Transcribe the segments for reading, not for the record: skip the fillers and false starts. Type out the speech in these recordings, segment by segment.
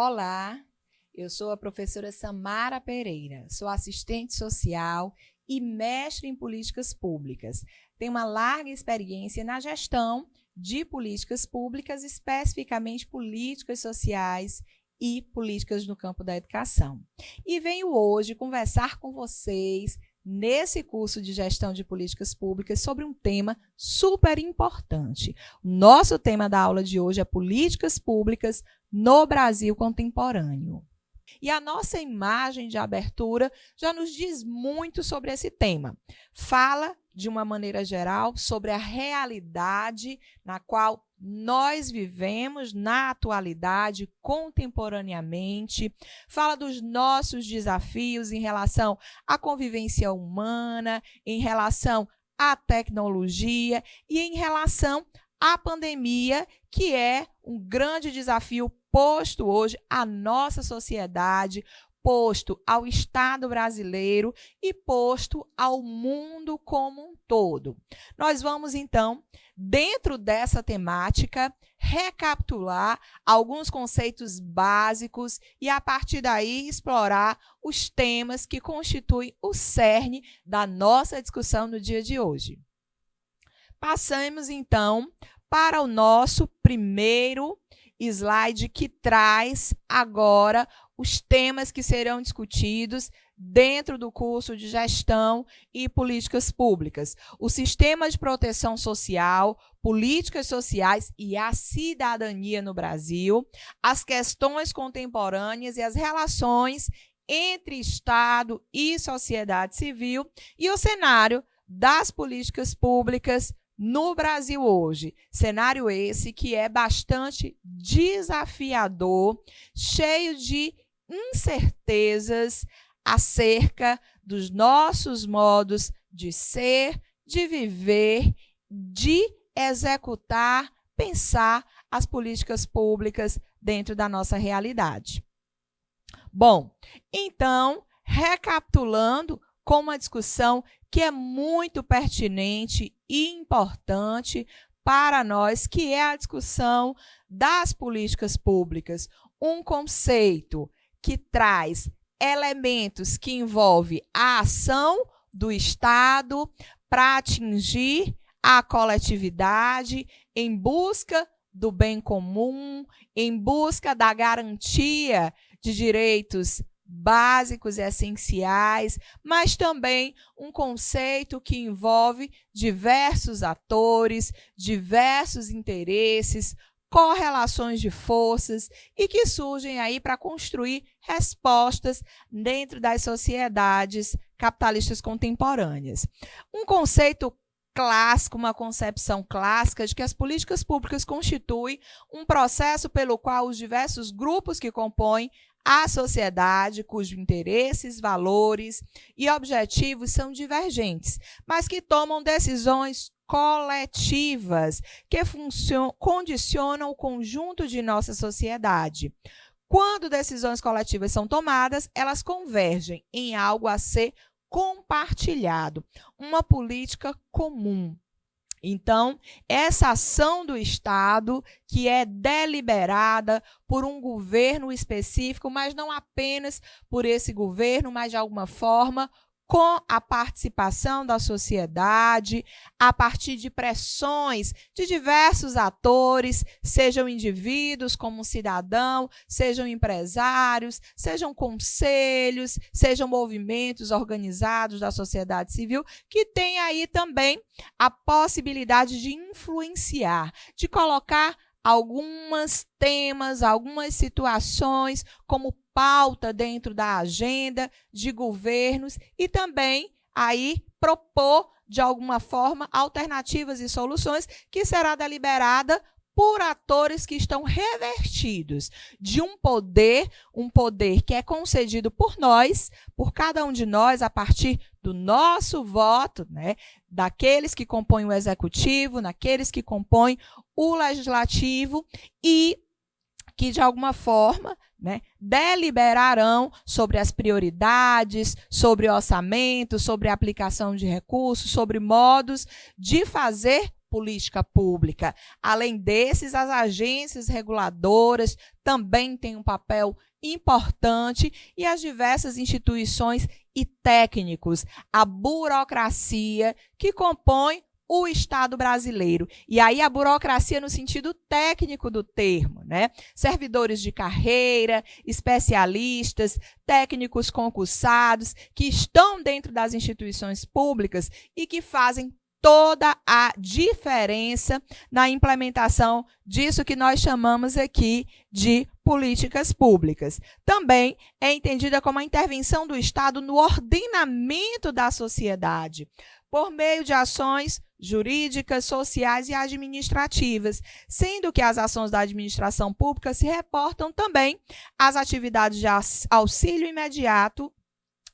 Olá, eu sou a professora Samara Pereira, sou assistente social e mestre em políticas públicas. Tenho uma larga experiência na gestão de políticas públicas, especificamente políticas sociais e políticas no campo da educação. E venho hoje conversar com vocês nesse curso de gestão de políticas públicas sobre um tema super importante. O nosso tema da aula de hoje é políticas públicas no Brasil contemporâneo. E a nossa imagem de abertura já nos diz muito sobre esse tema. Fala, de uma maneira geral, sobre a realidade na qual nós vivemos na atualidade, contemporaneamente. Fala dos nossos desafios em relação à convivência humana, em relação à tecnologia e em relação à pandemia, que é um grande desafio posto hoje à nossa sociedade, posto ao Estado brasileiro e posto ao mundo como um todo. Nós vamos, então, dentro dessa temática, recapitular alguns conceitos básicos e, a partir daí, explorar os temas que constituem o cerne da nossa discussão no dia de hoje. Passamos, então, para o nosso primeiro slide, que traz agora os temas que serão discutidos dentro do curso de Gestão e Políticas Públicas: o sistema de proteção social, políticas sociais e a cidadania no Brasil, as questões contemporâneas e as relações entre Estado e sociedade civil e o cenário das políticas públicas no Brasil hoje. Cenário esse que é bastante desafiador, cheio de incertezas acerca dos nossos modos de ser, de viver, de executar, pensar as políticas públicas dentro da nossa realidade. Bom, então, recapitulando com uma discussão que é muito pertinente e importante para nós, que é a discussão das políticas públicas, um conceito que traz elementos que envolvem a ação do Estado para atingir a coletividade em busca do bem comum, em busca da garantia de direitos básicos e essenciais, mas também um conceito que envolve diversos atores, diversos interesses, correlações de forças e que surgem aí para construir respostas dentro das sociedades capitalistas contemporâneas. Um conceito clássico, uma concepção clássica de que as políticas públicas constituem um processo pelo qual os diversos grupos que compõem a sociedade, cujos interesses, valores e objetivos são divergentes, mas que tomam decisões coletivas que condicionam o conjunto de nossa sociedade. Quando decisões coletivas são tomadas, elas convergem em algo a ser compartilhado, uma política comum. Então, essa ação do Estado, que é deliberada por um governo específico, mas não apenas por esse governo, mas de alguma forma com a participação da sociedade, a partir de pressões de diversos atores, sejam indivíduos como um cidadão, sejam empresários, sejam conselhos, sejam movimentos organizados da sociedade civil, que tem aí também a possibilidade de influenciar, de colocar alguns temas, algumas situações como pauta dentro da agenda de governos e também aí propor, de alguma forma, alternativas e soluções que será deliberada por atores que estão revertidos de um poder que é concedido por nós, por cada um de nós, a partir do nosso voto, né, daqueles que compõem o executivo, naqueles que compõem o legislativo e que, de alguma forma, né, deliberarão sobre as prioridades, sobre orçamento, sobre a aplicação de recursos, sobre modos de fazer política pública. Além desses, as agências reguladoras também têm um papel importante e as diversas instituições e técnicos, a burocracia que compõe o Estado brasileiro. E aí a burocracia no sentido técnico do termo, né? Servidores de carreira, especialistas, técnicos concursados, que estão dentro das instituições públicas e que fazem toda a diferença na implementação disso que nós chamamos aqui de políticas públicas. Também é entendida como a intervenção do Estado no ordenamento da sociedade, por meio de ações jurídicas, sociais e administrativas, sendo que as ações da administração pública se reportam também às atividades de auxílio imediato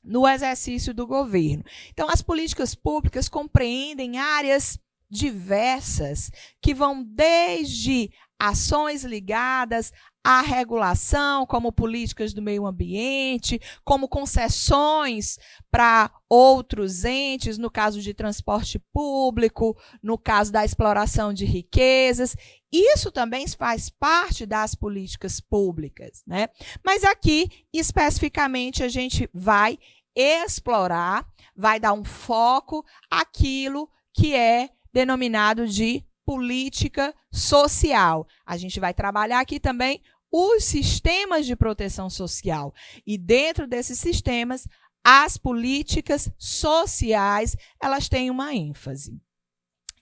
no exercício do governo. Então, as políticas públicas compreendem áreas diversas, que vão desde ações ligadas à regulação, como políticas do meio ambiente, como concessões para outros entes, no caso de transporte público, no caso da exploração de riquezas. Isso também faz parte das políticas públicas, né? Mas aqui, especificamente, a gente vai explorar, vai dar um foco àquilo que é denominado de política social. A gente vai trabalhar aqui também os sistemas de proteção social. E dentro desses sistemas, as políticas sociais, elas têm uma ênfase.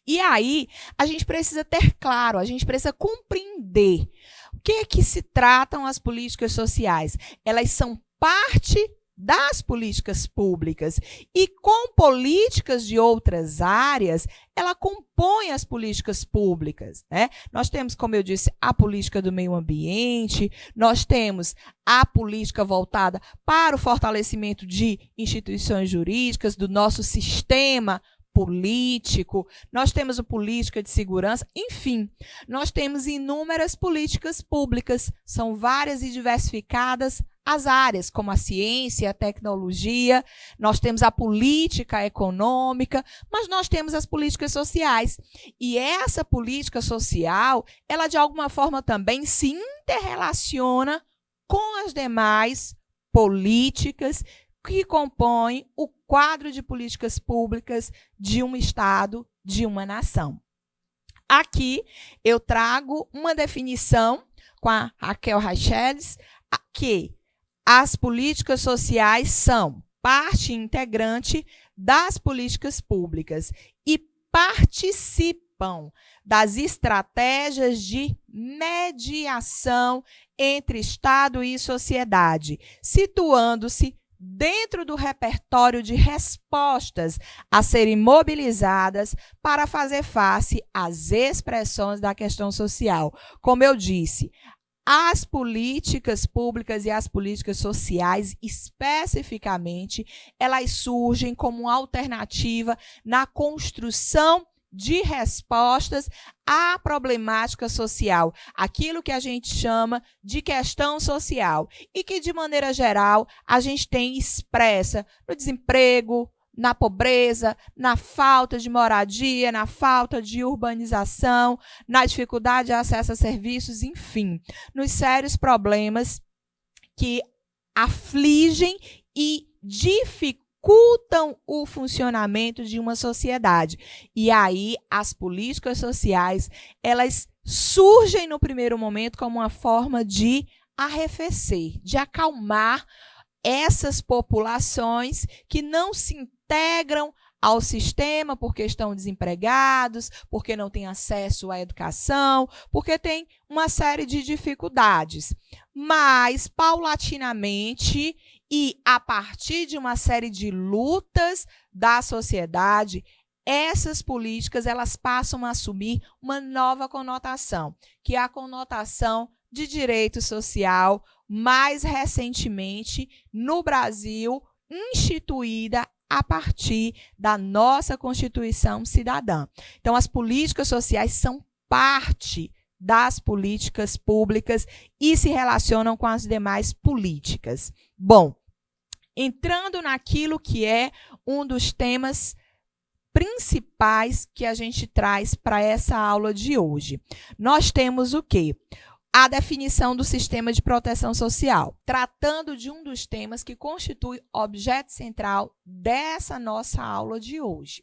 E aí, a gente precisa ter claro, a gente precisa compreender o que é que se tratam as políticas sociais. Elas são parte das políticas públicas e com políticas de outras áreas, ela compõe as políticas públicas, né? Nós temos, como eu disse, a política do meio ambiente, nós temos a política voltada para o fortalecimento de instituições jurídicas, do nosso sistema político, nós temos a política de segurança, enfim, nós temos inúmeras políticas públicas, são várias e diversificadas as áreas, como a ciência, a tecnologia, nós temos a política econômica, mas nós temos as políticas sociais. E essa política social, ela de alguma forma também se interrelaciona com as demais políticas que compõem o quadro de políticas públicas de um Estado, de uma nação. Aqui eu trago uma definição com a Raquel Raicheles, que as políticas sociais são parte integrante das políticas públicas e participam das estratégias de mediação entre Estado e sociedade, situando-se dentro do repertório de respostas a serem mobilizadas para fazer face às expressões da questão social. Como eu disse, as políticas públicas e as políticas sociais, especificamente, elas surgem como uma alternativa na construção de respostas à problemática social, aquilo que a gente chama de questão social, e que, de maneira geral, a gente tem expressa no desemprego, na pobreza, na falta de moradia, na falta de urbanização, na dificuldade de acesso a serviços, enfim, nos sérios problemas que afligem e dificultam o funcionamento de uma sociedade. E aí as políticas sociais, elas surgem no primeiro momento como uma forma de arrefecer, de acalmar essas populações que não se integram ao sistema porque estão desempregados, porque não têm acesso à educação, porque têm uma série de dificuldades. Mas, paulatinamente e a partir de uma série de lutas da sociedade, essas políticas elas passam a assumir uma nova conotação, que é a conotação de direito social, mais recentemente no Brasil, instituída a partir da nossa Constituição Cidadã. Então, as políticas sociais são parte das políticas públicas e se relacionam com as demais políticas. Bom, entrando naquilo que é um dos temas principais que a gente traz para essa aula de hoje. Nós temos o quê? A definição do sistema de proteção social, tratando de um dos temas que constitui objeto central dessa nossa aula de hoje.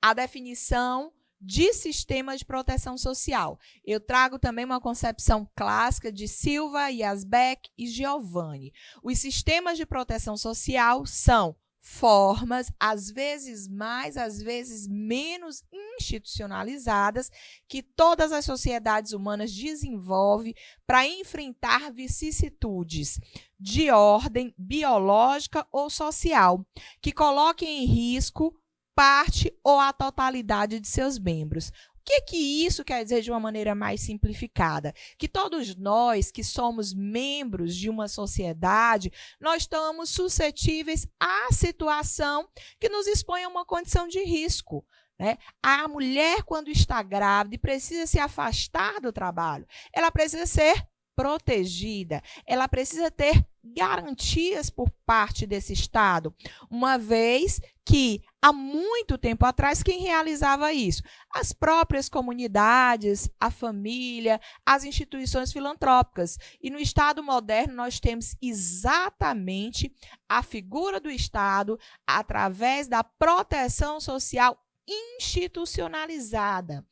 A definição de sistema de proteção social. Eu trago também uma concepção clássica de Silva, Yazbek e Giovanni. Os sistemas de proteção social são formas, às vezes mais, às vezes menos institucionalizadas, que todas as sociedades humanas desenvolvem para enfrentar vicissitudes de ordem biológica ou social, que coloquem em risco parte ou a totalidade de seus membros. O que isso quer dizer de uma maneira mais simplificada? Que todos nós que somos membros de uma sociedade, nós estamos suscetíveis à situação que nos expõe a uma condição de risco. Né? A mulher, quando está grávida e precisa se afastar do trabalho, ela precisa ser protegida, ela precisa ter garantias por parte desse Estado, uma vez que há muito tempo atrás quem realizava isso? As próprias comunidades, a família, as instituições filantrópicas. E no Estado moderno nós temos exatamente a figura do Estado através da proteção social institucionalizada.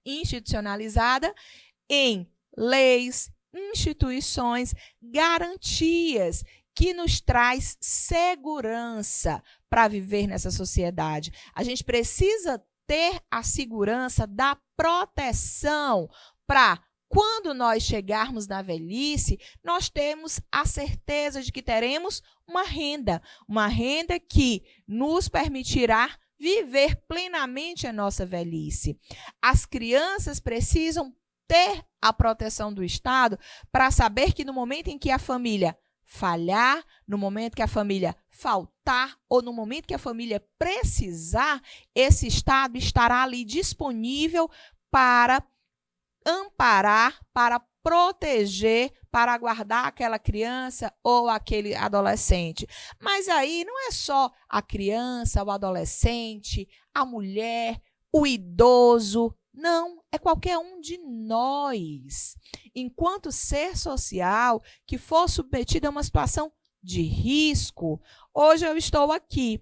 Institucionalizada em leis, instituições, garantias que nos traz segurança para viver nessa sociedade. A gente precisa ter a segurança da proteção para quando nós chegarmos na velhice, nós temos a certeza de que teremos uma renda que nos permitirá viver plenamente a nossa velhice. As crianças precisam ter a proteção do Estado para saber que no momento em que a família falhar, no momento que a família faltar ou no momento que a família precisar, esse Estado estará ali disponível para amparar, para proteger, para guardar aquela criança ou aquele adolescente. Mas aí não é só a criança, o adolescente, a mulher, o idoso. Não, é qualquer um de nós, enquanto ser social que for submetido a uma situação de risco. Hoje eu estou aqui,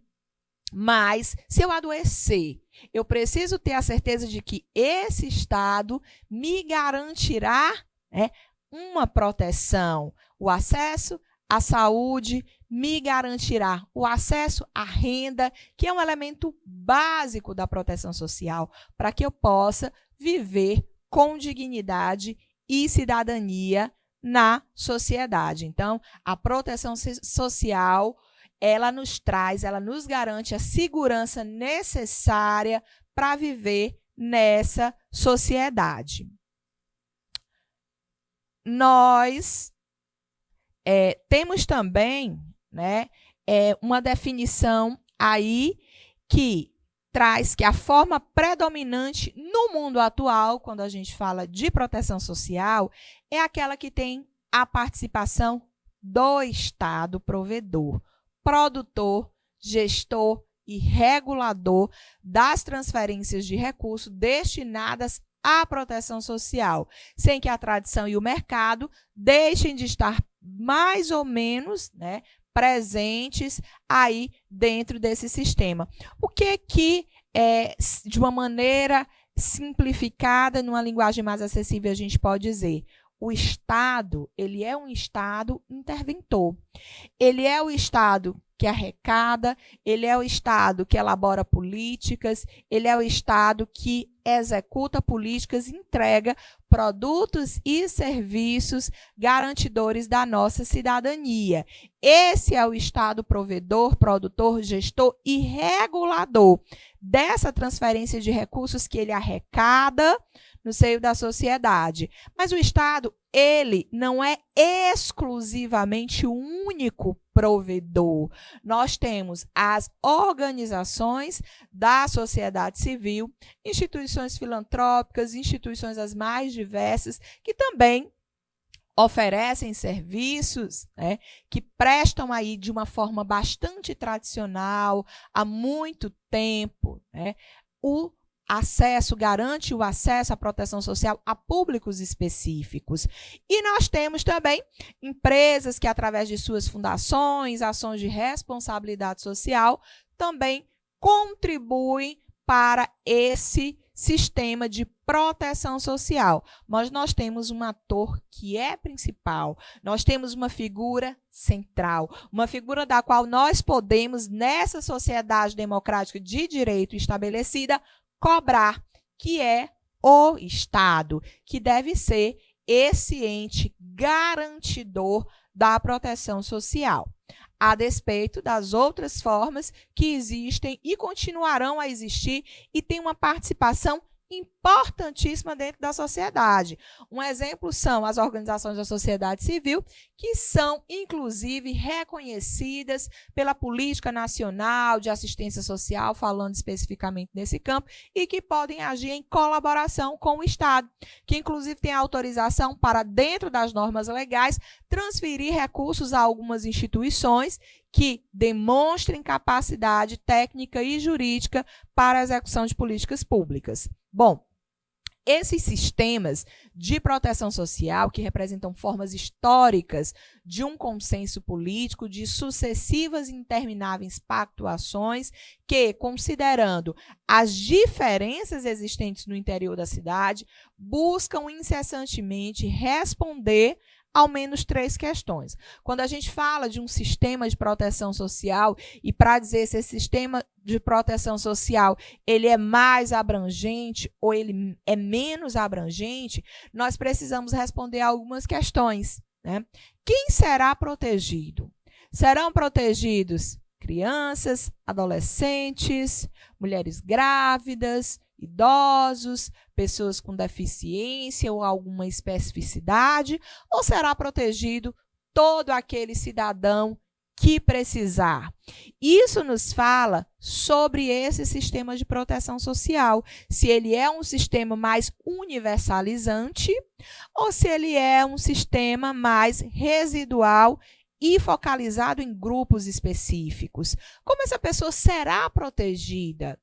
mas se eu adoecer, eu preciso ter a certeza de que esse Estado me garantirá, né, uma proteção, o acesso à saúde, me garantirá o acesso à renda, que é um elemento básico da proteção social, para que eu possa viver com dignidade e cidadania na sociedade. Então, a proteção social, ela nos traz, ela nos garante a segurança necessária para viver nessa sociedade. Nós temos também, né, uma definição aí que traz que a forma predominante no mundo atual, quando a gente fala de proteção social, é aquela que tem a participação do Estado provedor, produtor, gestor e regulador das transferências de recursos destinadas à proteção social, sem que a tradição e o mercado deixem de estar mais ou menos, né, presentes aí dentro desse sistema. O que de uma maneira simplificada, numa linguagem mais acessível, a gente pode dizer? O Estado, ele é um Estado interventor. Ele é o Estado que arrecada, ele é o Estado que elabora políticas, ele é o Estado que executa políticas e entrega produtos e serviços garantidores da nossa cidadania. Esse é o Estado provedor, produtor, gestor e regulador dessa transferência de recursos que ele arrecada no seio da sociedade. Mas o Estado, ele não é exclusivamente o único provedor. Nós temos as organizações da sociedade civil, instituições filantrópicas, instituições as mais diversas, que também oferecem serviços, né, que prestam aí de uma forma bastante tradicional, há muito tempo, né? Garante o acesso à proteção social a públicos específicos. E nós temos também empresas que, através de suas fundações, ações de responsabilidade social, também contribuem para esse sistema de proteção social. Mas nós temos um ator que é principal, nós temos uma figura central, uma figura da qual nós podemos, nessa sociedade democrática de direito estabelecida, cobrar, que é o Estado, que deve ser esse ente garantidor da proteção social, a despeito das outras formas que existem e continuarão a existir e têm uma participação importantíssima dentro da sociedade. Um exemplo são as organizações da sociedade civil, que são, inclusive, reconhecidas pela Política Nacional de Assistência Social, falando especificamente nesse campo, e que podem agir em colaboração com o Estado, que, inclusive, tem autorização para, dentro das normas legais, transferir recursos a algumas instituições que demonstrem capacidade técnica e jurídica para a execução de políticas públicas. Bom, esses sistemas de proteção social, que representam formas históricas de um consenso político, de sucessivas e intermináveis pactuações, que, considerando as diferenças existentes no interior da cidade, buscam incessantemente responder ao menos 3 questões. Quando a gente fala de um sistema de proteção social, e para dizer se esse sistema de proteção social ele é mais abrangente ou ele é menos abrangente, nós precisamos responder a algumas questões, né? Quem será protegido? Serão protegidos crianças, adolescentes, mulheres grávidas, idosos, pessoas com deficiência ou alguma especificidade, ou será protegido todo aquele cidadão que precisar? Isso nos fala sobre esse sistema de proteção social, se ele é um sistema mais universalizante ou se ele é um sistema mais residual e focalizado em grupos específicos. Como essa pessoa será protegida?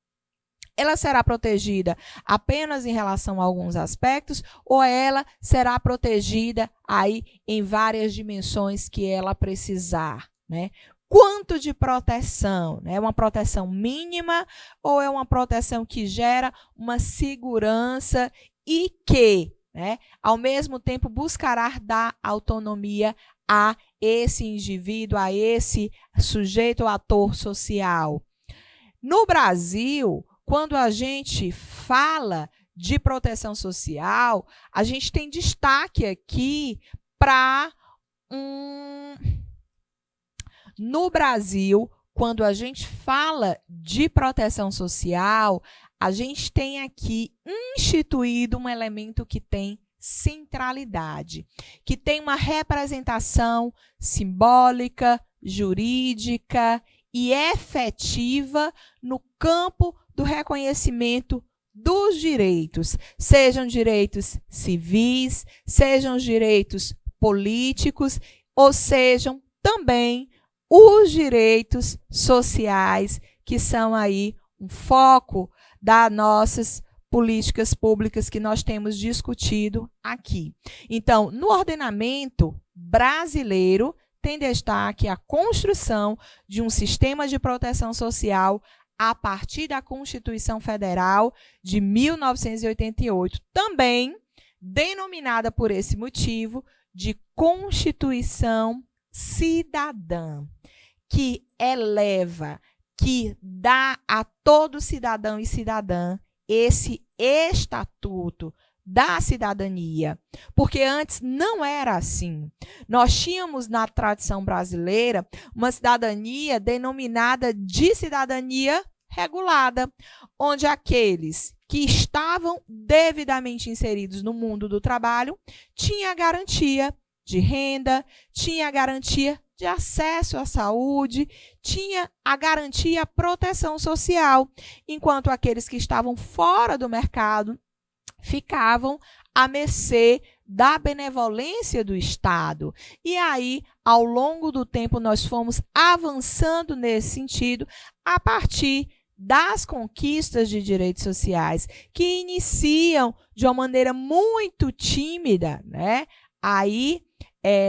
Ela será protegida apenas em relação a alguns aspectos ou ela será protegida aí em várias dimensões que ela precisar, né? Quanto de proteção? É uma proteção mínima ou é uma proteção que gera uma segurança e que, né, ao mesmo tempo buscará dar autonomia a esse indivíduo, a esse sujeito ou ator social? No Brasil, quando a gente fala de proteção social, a gente tem destaque aqui para No Brasil, quando a gente fala de proteção social, a gente tem aqui instituído um elemento que tem centralidade, que tem uma representação simbólica, jurídica e efetiva no campo do reconhecimento dos direitos, sejam direitos civis, sejam direitos políticos, ou sejam também os direitos sociais, que são aí um foco das nossas políticas públicas que nós temos discutido aqui. Então, no ordenamento brasileiro, tem destaque a construção de um sistema de proteção social a partir da Constituição Federal de 1988, também denominada por esse motivo de Constituição Cidadã, que eleva, que dá a todo cidadão e cidadã esse estatuto da cidadania, porque antes não era assim. Nós tínhamos na tradição brasileira uma cidadania denominada de cidadania regulada, onde aqueles que estavam devidamente inseridos no mundo do trabalho tinham a garantia de renda, tinha a garantia de acesso à saúde, tinha a garantia à proteção social, enquanto aqueles que estavam fora do mercado ficavam à mercê da benevolência do Estado. E aí, ao longo do tempo, nós fomos avançando nesse sentido a partir das conquistas de direitos sociais, que iniciam de uma maneira muito tímida, né? Aí,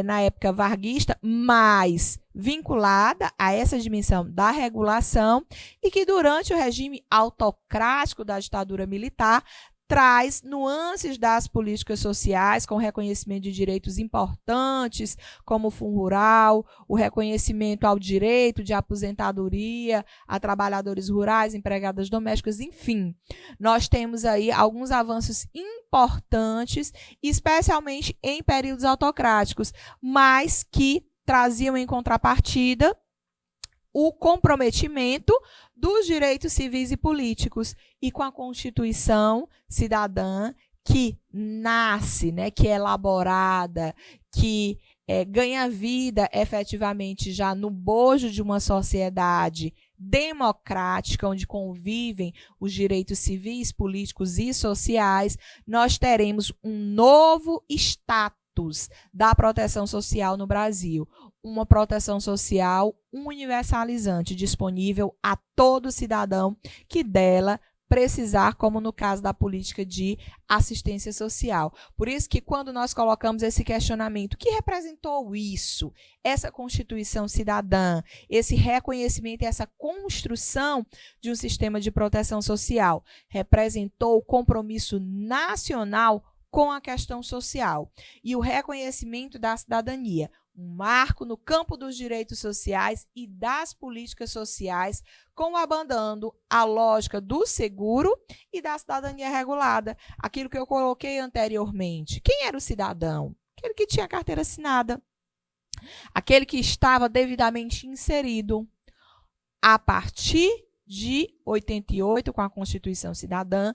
na época varguista, mais vinculada a essa dimensão da regulação, e que durante o regime autocrático da ditadura militar traz nuances das políticas sociais com reconhecimento de direitos importantes, como o Fundo Rural, o reconhecimento ao direito de aposentadoria a trabalhadores rurais, empregadas domésticas, enfim. Nós temos aí alguns avanços importantes, especialmente em períodos autocráticos, mas que traziam em contrapartida o comprometimento dos direitos civis e políticos, e com a Constituição cidadã que nasce, né, que é elaborada, que ganha vida efetivamente já no bojo de uma sociedade democrática, onde convivem os direitos civis, políticos e sociais, nós teremos um novo status da proteção social no Brasil. Uma proteção social universalizante, disponível a todo cidadão que dela precisar, como no caso da política de assistência social. Por isso que quando nós colocamos esse questionamento, o que representou isso? Essa Constituição cidadã, esse reconhecimento e essa construção de um sistema de proteção social, representou o compromisso nacional com a questão social e o reconhecimento da cidadania, um marco no campo dos direitos sociais e das políticas sociais, com o abandono à lógica do seguro e da cidadania regulada. Aquilo que eu coloquei anteriormente. Quem era o cidadão? Aquele que tinha carteira assinada. Aquele que estava devidamente inserido. A partir de 88, com a Constituição Cidadã,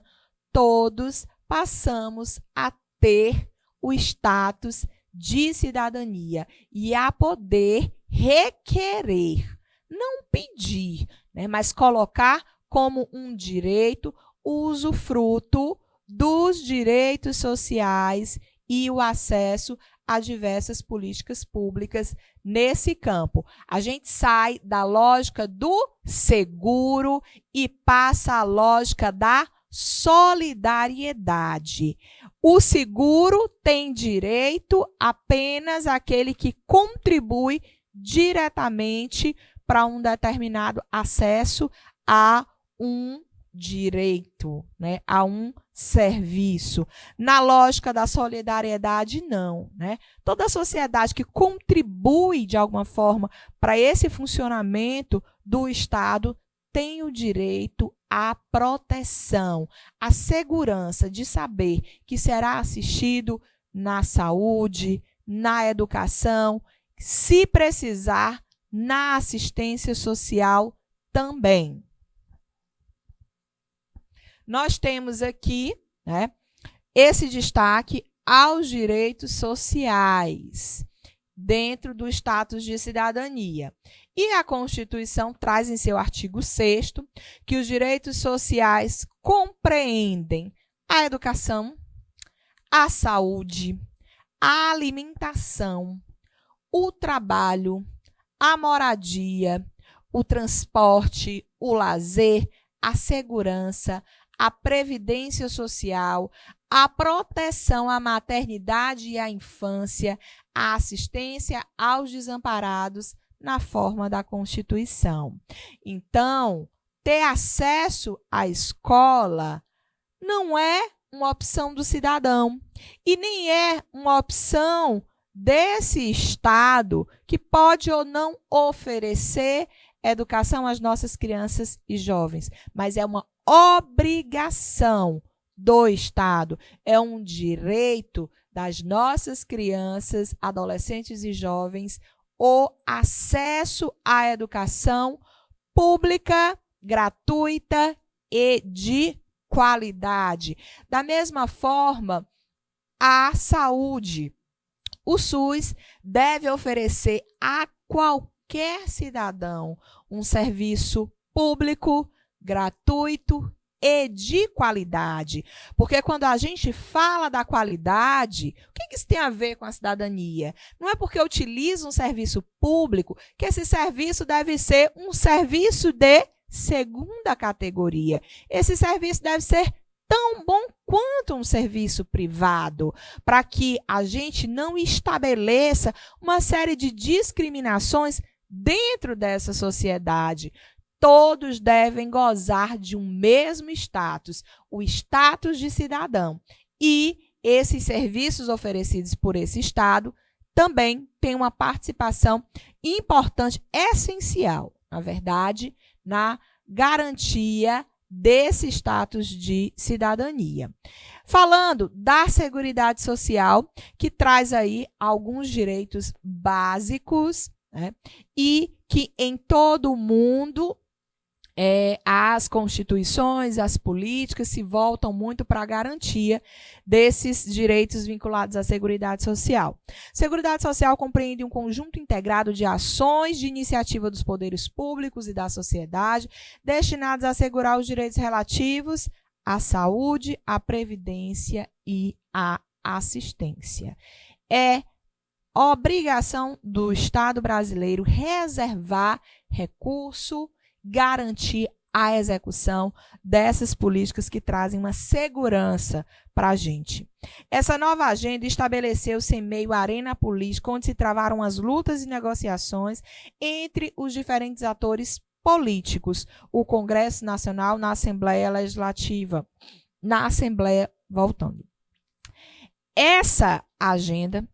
todos passamos a ter o status de cidadania e a poder requerer, não pedir, né, mas colocar como um direito o usufruto dos direitos sociais e o acesso a diversas políticas públicas nesse campo. A gente sai da lógica do seguro e passa à lógica da solidariedade. O seguro tem direito apenas àquele que contribui diretamente para um determinado acesso a um direito, né, a um serviço. Na lógica da solidariedade, não, né? Toda sociedade que contribui de alguma forma para esse funcionamento do Estado tem o direito à proteção, à segurança de saber que será assistido na saúde, na educação, se precisar, na assistência social também. Nós temos aqui, né, esse destaque aos direitos sociais dentro do status de cidadania. E a Constituição traz em seu artigo 6º que os direitos sociais compreendem a educação, a saúde, a alimentação, o trabalho, a moradia, o transporte, o lazer, a segurança, a previdência social, a proteção à maternidade e à infância, a assistência aos desamparados na forma da Constituição. Então, ter acesso à escola não é uma opção do cidadão e nem é uma opção desse Estado que pode ou não oferecer educação às nossas crianças e jovens, mas é uma obrigação do Estado, é um direito das nossas crianças, adolescentes e jovens o acesso à educação pública, gratuita e de qualidade. Da mesma forma, a saúde. O SUS deve oferecer a qualquer cidadão um serviço público, gratuito e de qualidade. Porque quando a gente fala da qualidade, o que isso tem a ver com a cidadania? Não é porque eu utilizo um serviço público que esse serviço deve ser um serviço de segunda categoria. Esse serviço deve ser tão bom quanto um serviço privado, para que a gente não estabeleça uma série de discriminações dentro dessa sociedade. Todos devem gozar de um mesmo status, o status de cidadão. E esses serviços oferecidos por esse Estado também têm uma participação importante, essencial, na verdade, na garantia desse status de cidadania. Falando da Seguridade Social, que traz aí alguns direitos básicos, né, e que em todo o mundo as constituições, as políticas se voltam muito para a garantia desses direitos vinculados à Seguridade Social. Seguridade Social compreende um conjunto integrado de ações de iniciativa dos poderes públicos e da sociedade destinados a assegurar os direitos relativos à saúde, à previdência e à assistência. É obrigação do Estado brasileiro reservar recurso, garantir a execução dessas políticas que trazem uma segurança para a gente. Essa nova agenda estabeleceu-se em meio à arena política, onde se travaram as lutas e negociações entre os diferentes atores políticos, o Congresso Nacional na Assembleia Legislativa, na Assembleia, voltando. Essa agenda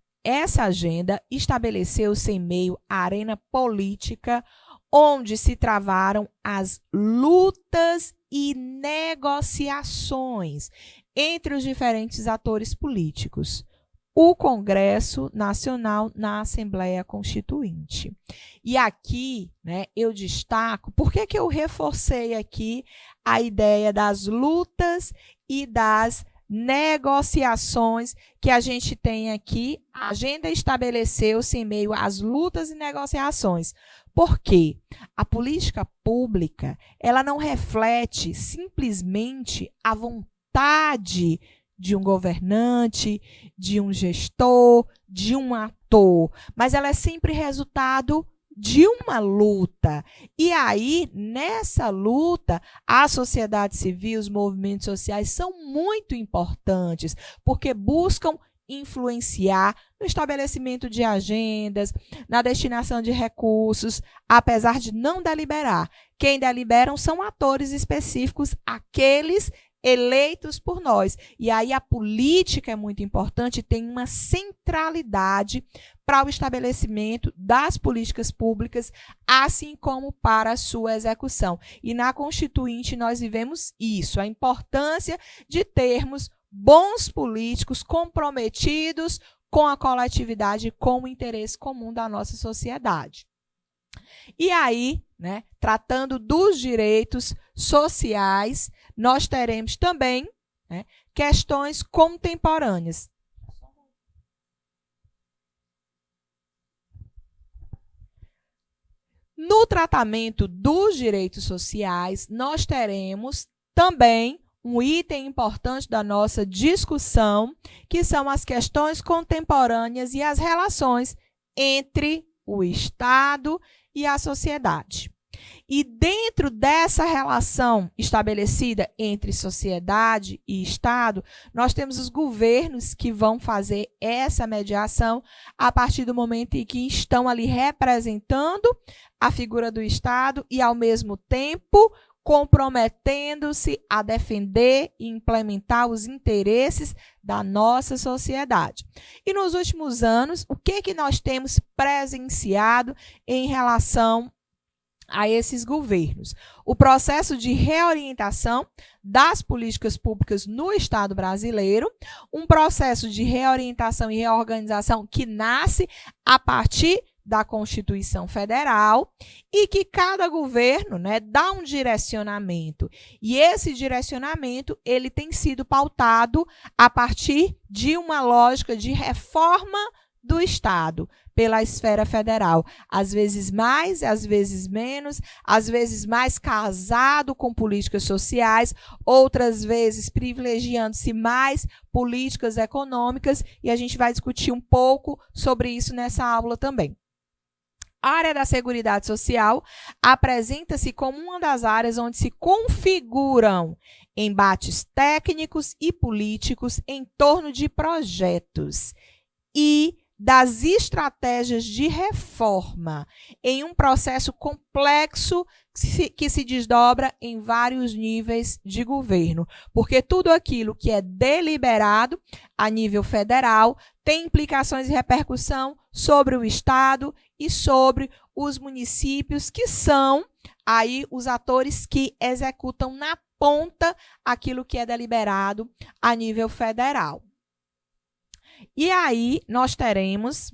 estabeleceu-se em meio à arena política, onde se travaram as lutas e negociações entre os diferentes atores políticos. O Congresso Nacional na Assembleia Constituinte. E aqui, né, eu destaco, por que eu reforcei aqui a ideia das lutas e das negociações que a gente tem aqui? A agenda estabeleceu-se em meio às lutas e negociações. Porque a política pública, ela não reflete simplesmente a vontade de um governante, de um gestor, de um ator, mas ela é sempre resultado de uma luta. E aí, nessa luta, a sociedade civil, os movimentos sociais são muito importantes, porque buscam influenciar no estabelecimento de agendas, na destinação de recursos, apesar de não deliberar. Quem deliberam são atores específicos, aqueles eleitos por nós. E aí a política é muito importante, tem uma centralidade para o estabelecimento das políticas públicas, assim como para a sua execução. E na Constituinte nós vivemos isso, a importância de termos bons políticos comprometidos com a coletividade e com o interesse comum da nossa sociedade. E aí, né, tratando dos direitos sociais, nós teremos também, né, questões contemporâneas. No tratamento dos direitos sociais, nós teremos também um item importante da nossa discussão, que são as questões contemporâneas e as relações entre o Estado e a sociedade. E dentro dessa relação estabelecida entre sociedade e Estado, nós temos os governos que vão fazer essa mediação a partir do momento em que estão ali representando a figura do Estado e, ao mesmo tempo, comprometendo-se a defender e implementar os interesses da nossa sociedade. E nos últimos anos, o que nós temos presenciado em relação a esses governos? O processo de reorientação das políticas públicas no Estado brasileiro, um processo de reorientação e reorganização que nasce a partir da Constituição Federal e que cada governo, né, dá um direcionamento. E esse direcionamento ele tem sido pautado a partir de uma lógica de reforma do Estado pela esfera federal. Às vezes mais, às vezes menos, às vezes mais casado com políticas sociais, outras vezes privilegiando-se mais políticas econômicas, e a gente vai discutir um pouco sobre isso nessa aula também. A área da Seguridade Social apresenta-se como uma das áreas onde se configuram embates técnicos e políticos em torno de projetos e das estratégias de reforma em um processo complexo que se desdobra em vários níveis de governo, porque tudo aquilo que é deliberado a nível federal tem implicações e repercussão sobre o Estado e sobre os municípios, que são aí os atores que executam na ponta aquilo que é deliberado a nível federal. E aí nós teremos,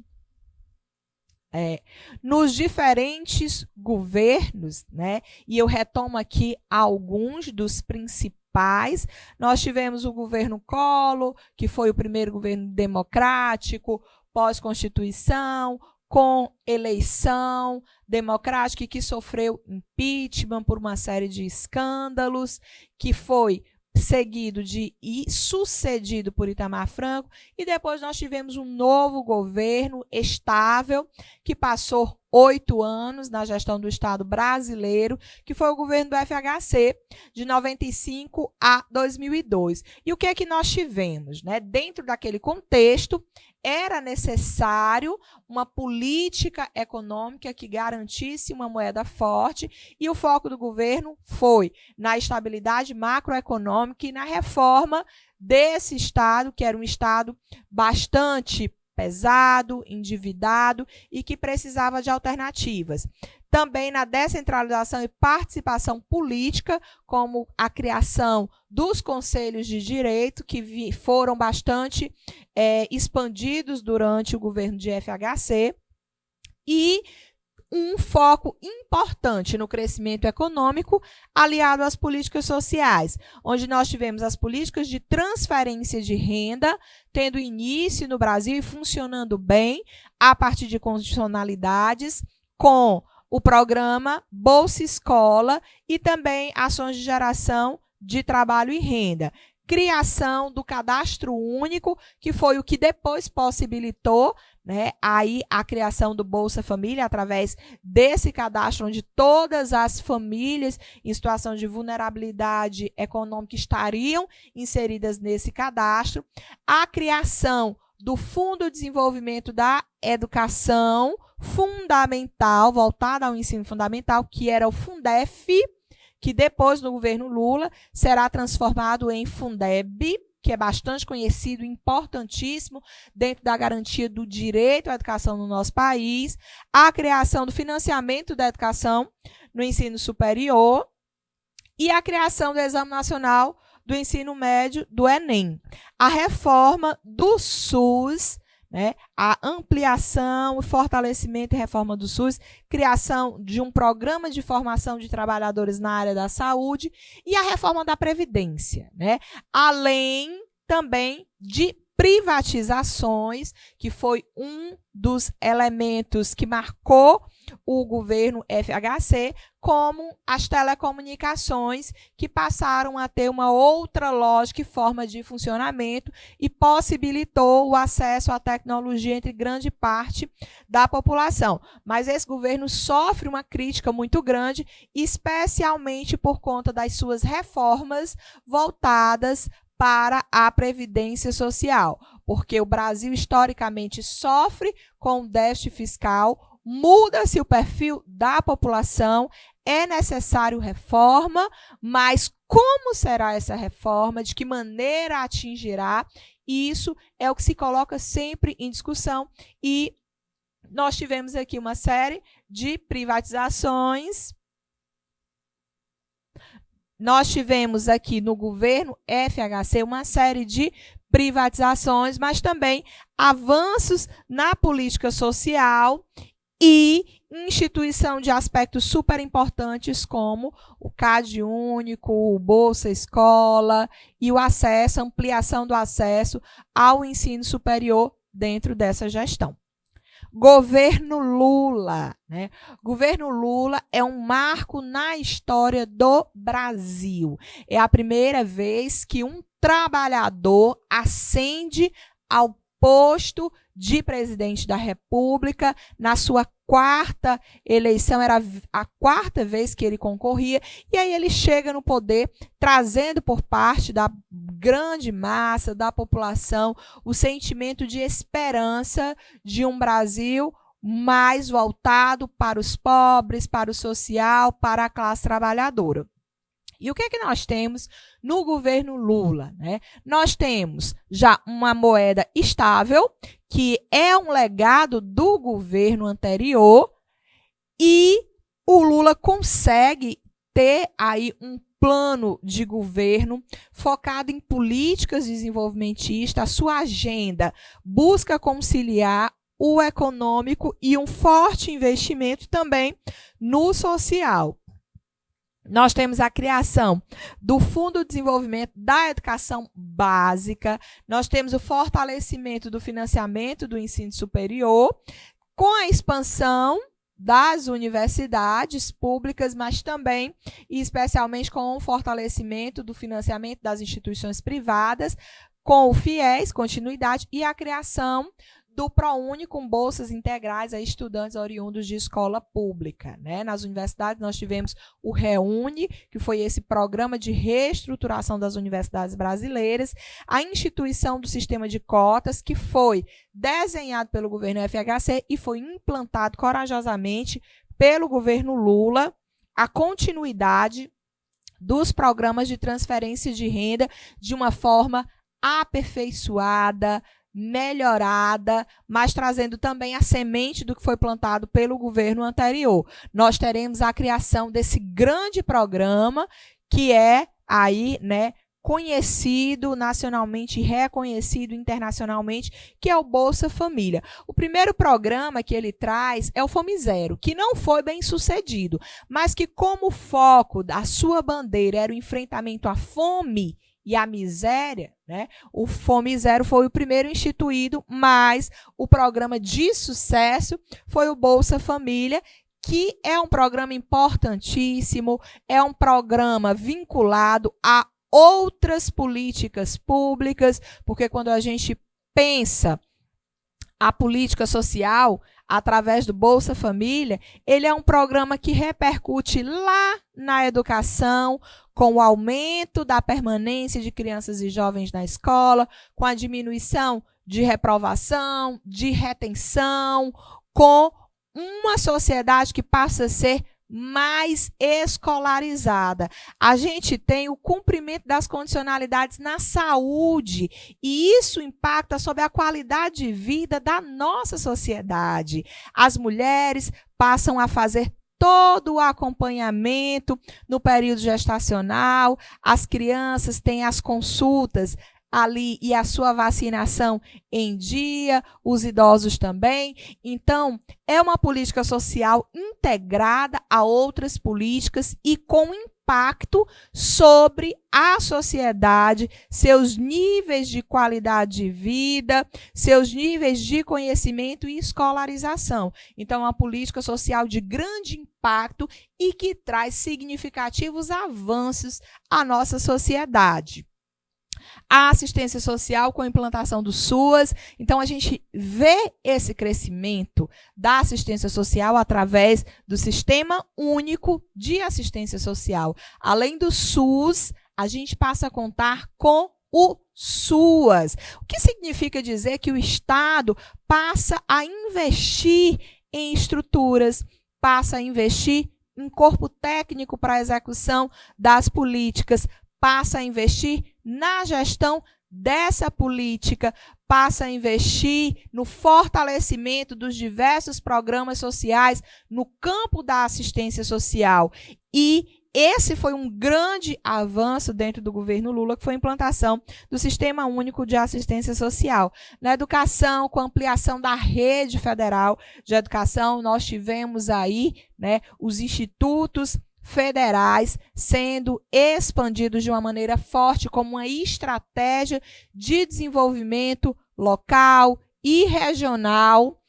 nos diferentes governos, né, e eu retomo aqui alguns dos principais, nós tivemos o governo Collor, que foi o primeiro governo democrático, pós-Constituição, com eleição democrática e que sofreu impeachment por uma série de escândalos, que foi seguido e sucedido por Itamar Franco, e depois nós tivemos um novo governo estável, que passou 8 anos na gestão do Estado brasileiro, que foi o governo do FHC, de 95 a 2002. E o que é que nós tivemos? Né? Dentro daquele contexto, era necessário uma política econômica que garantisse uma moeda forte, e o foco do governo foi na estabilidade macroeconômica e na reforma desse Estado, que era um Estado bastante pesado, endividado e que precisava de alternativas. Também na descentralização e participação política, como a criação dos conselhos de direito, que foram bastante expandidos durante o governo de FHC, e um foco importante no crescimento econômico aliado às políticas sociais, onde nós tivemos as políticas de transferência de renda, tendo início no Brasil e funcionando bem a partir de condicionalidades, com o programa Bolsa Escola e também ações de geração de trabalho e renda. Criação do cadastro único, que foi o que depois possibilitou, né, aí a criação do Bolsa Família, através desse cadastro, onde todas as famílias em situação de vulnerabilidade econômica estariam inseridas nesse cadastro. A criação do Fundo de Desenvolvimento da Educação Fundamental, voltado ao ensino fundamental, que era o Fundef, que depois, no governo Lula, será transformado em Fundeb, que é bastante conhecido e importantíssimo dentro da garantia do direito à educação no nosso país, a criação do financiamento da educação no ensino superior e a criação do Exame Nacional do Ensino Médio, do Enem. A reforma do SUS, né, a ampliação, o fortalecimento e reforma do SUS, criação de um programa de formação de trabalhadores na área da saúde e a reforma da Previdência, né, além também de privatizações, que foi um dos elementos que marcou o governo FHC, como as telecomunicações, que passaram a ter uma outra lógica e forma de funcionamento e possibilitou o acesso à tecnologia entre grande parte da população. Mas esse governo sofre uma crítica muito grande, especialmente por conta das suas reformas voltadas para a Previdência Social, porque o Brasil historicamente sofre com déficit fiscal, muda-se o perfil da população, é necessário reforma, mas como será essa reforma, de que maneira atingirá, isso é o que se coloca sempre em discussão, e nós tivemos aqui uma série de privatizações. Nós tivemos aqui no governo FHC uma série de privatizações, mas também avanços na política social e instituição de aspectos super importantes como o CAD único, o Bolsa Escola e o acesso, a ampliação do acesso ao ensino superior dentro dessa gestão. Governo Lula, né? Governo Lula é um marco na história do Brasil. É a primeira vez que um trabalhador ascende ao posto de presidente da República. Na sua quarta eleição, era a quarta vez que ele concorria, e aí ele chega no poder trazendo por parte da grande massa da população o sentimento de esperança de um Brasil mais voltado para os pobres, para o social, para a classe trabalhadora. E o que é que nós temos no governo Lula, né? Nós temos já uma moeda estável, que é um legado do governo anterior, e o Lula consegue ter aí um plano de governo focado em políticas desenvolvimentistas. A sua agenda busca conciliar o econômico e um forte investimento também no social. Nós temos a criação do Fundo de Desenvolvimento da Educação Básica, nós temos o fortalecimento do financiamento do ensino superior, com a expansão das universidades públicas, mas também e especialmente com o fortalecimento do financiamento das instituições privadas, com o FIES, continuidade, e a criação do ProUni com bolsas integrais a estudantes oriundos de escola pública, né? Nas universidades nós tivemos o REUNI, que foi esse programa de reestruturação das universidades brasileiras, a instituição do sistema de cotas, que foi desenhado pelo governo FHC e foi implantado corajosamente pelo governo Lula, a continuidade dos programas de transferência de renda de uma forma aperfeiçoada, melhorada, mas trazendo também a semente do que foi plantado pelo governo anterior. Nós teremos a criação desse grande programa que é aí, né, conhecido nacionalmente e reconhecido internacionalmente, que é o Bolsa Família. O primeiro programa que ele traz é o Fome Zero, que não foi bem sucedido, mas que como foco da sua bandeira era o enfrentamento à fome e a miséria, né? O Fome Zero foi o primeiro instituído, mas o programa de sucesso foi o Bolsa Família, que é um programa importantíssimo, é um programa vinculado a outras políticas públicas, porque quando a gente pensa a política social através do Bolsa Família, ele é um programa que repercute lá na educação, com o aumento da permanência de crianças e jovens na escola, com a diminuição de reprovação, de retenção, com uma sociedade que passa a ser mais escolarizada. A gente tem o cumprimento das condicionalidades na saúde, e isso impacta sobre a qualidade de vida da nossa sociedade. As mulheres passam a fazer todo o acompanhamento no período gestacional, as crianças têm as consultas ali e a sua vacinação em dia, os idosos também. Então, é uma política social integrada a outras políticas e com impacto sobre a sociedade, seus níveis de qualidade de vida, seus níveis de conhecimento e escolarização. Então, é uma política social de grande impacto e que traz significativos avanços à nossa sociedade. A assistência social com a implantação do SUAS. Então, a gente vê esse crescimento da assistência social através do Sistema Único de Assistência Social. Além do SUS, a gente passa a contar com o SUAS. O que significa dizer que o Estado passa a investir em estruturas, passa a investir em corpo técnico para a execução das políticas, passa a investir na gestão dessa política, passa a investir no fortalecimento dos diversos programas sociais no campo da assistência social. E esse foi um grande avanço dentro do governo Lula, que foi a implantação do Sistema Único de Assistência Social. Na educação, com a ampliação da rede federal de educação, nós tivemos aí, né, os institutos federais sendo expandidos de uma maneira forte como uma estratégia de desenvolvimento local e regional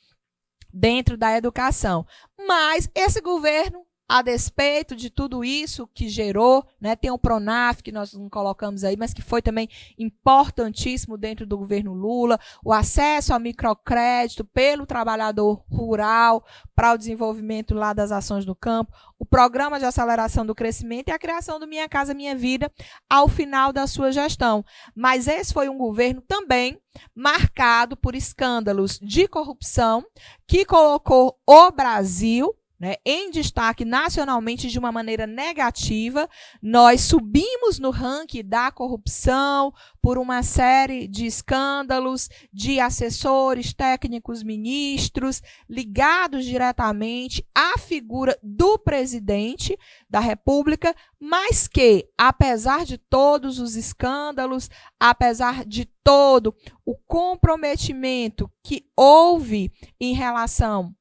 dentro da educação. Mas esse governo a despeito de tudo isso que gerou, né, tem o Pronaf, que nós não colocamos aí, mas que foi também importantíssimo dentro do governo Lula, o acesso ao microcrédito pelo trabalhador rural para o desenvolvimento lá das ações do campo, o programa de aceleração do crescimento e a criação do Minha Casa Minha Vida ao final da sua gestão. Mas esse foi um governo também marcado por escândalos de corrupção que colocou o Brasil, né, em destaque nacionalmente de uma maneira negativa. Nós subimos no ranking da corrupção por uma série de escândalos de assessores, técnicos, ministros, ligados diretamente à figura do presidente da República, mas que, apesar de todos os escândalos, apesar de todo o comprometimento que houve em relação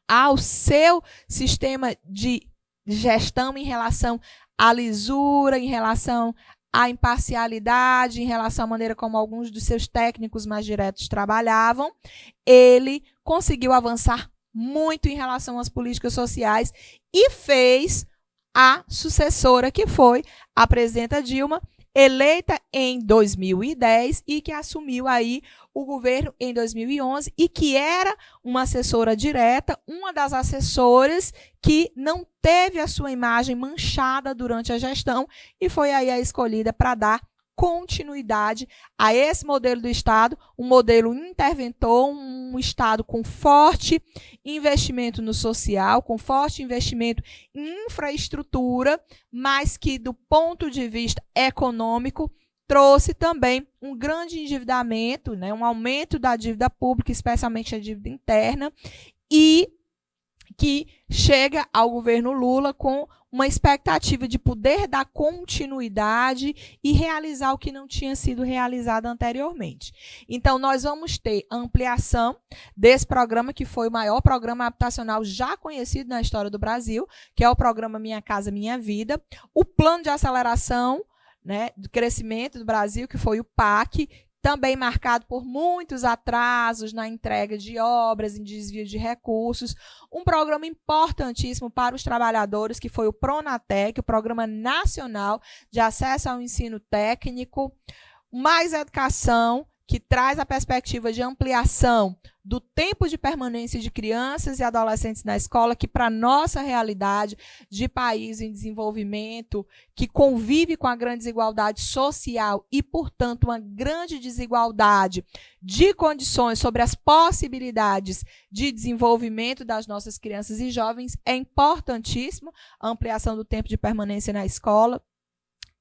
ao seu sistema de gestão, em relação à lisura, em relação à imparcialidade, em relação à maneira como alguns dos seus técnicos mais diretos trabalhavam, ele conseguiu avançar muito em relação às políticas sociais e fez a sucessora, que foi a presidenta Dilma, eleita em 2010 e que assumiu aí o governo em 2011 e que era uma assessora direta, uma das assessoras que não teve a sua imagem manchada durante a gestão e foi aí a escolhida para dar continuidade a esse modelo do Estado, um modelo interventor, um Estado com forte investimento no social, com forte investimento em infraestrutura, mas que, do ponto de vista econômico, trouxe também um grande endividamento, né, um aumento da dívida pública, especialmente a dívida interna, e que chega ao governo Lula com uma expectativa de poder dar continuidade e realizar o que não tinha sido realizado anteriormente. Então, nós vamos ter a ampliação desse programa, que foi o maior programa habitacional já conhecido na história do Brasil, que é o programa Minha Casa Minha Vida, o plano de aceleração, né, do crescimento do Brasil, que foi o PAC, também marcado por muitos atrasos na entrega de obras, em desvio de recursos. Um programa importantíssimo para os trabalhadores, que foi o Pronatec, o Programa Nacional de Acesso ao Ensino Técnico. Mais educação, que traz a perspectiva de ampliação do tempo de permanência de crianças e adolescentes na escola, que para a nossa realidade de país em desenvolvimento, que convive com a grande desigualdade social e, portanto, uma grande desigualdade de condições sobre as possibilidades de desenvolvimento das nossas crianças e jovens, é importantíssimo a ampliação do tempo de permanência na escola,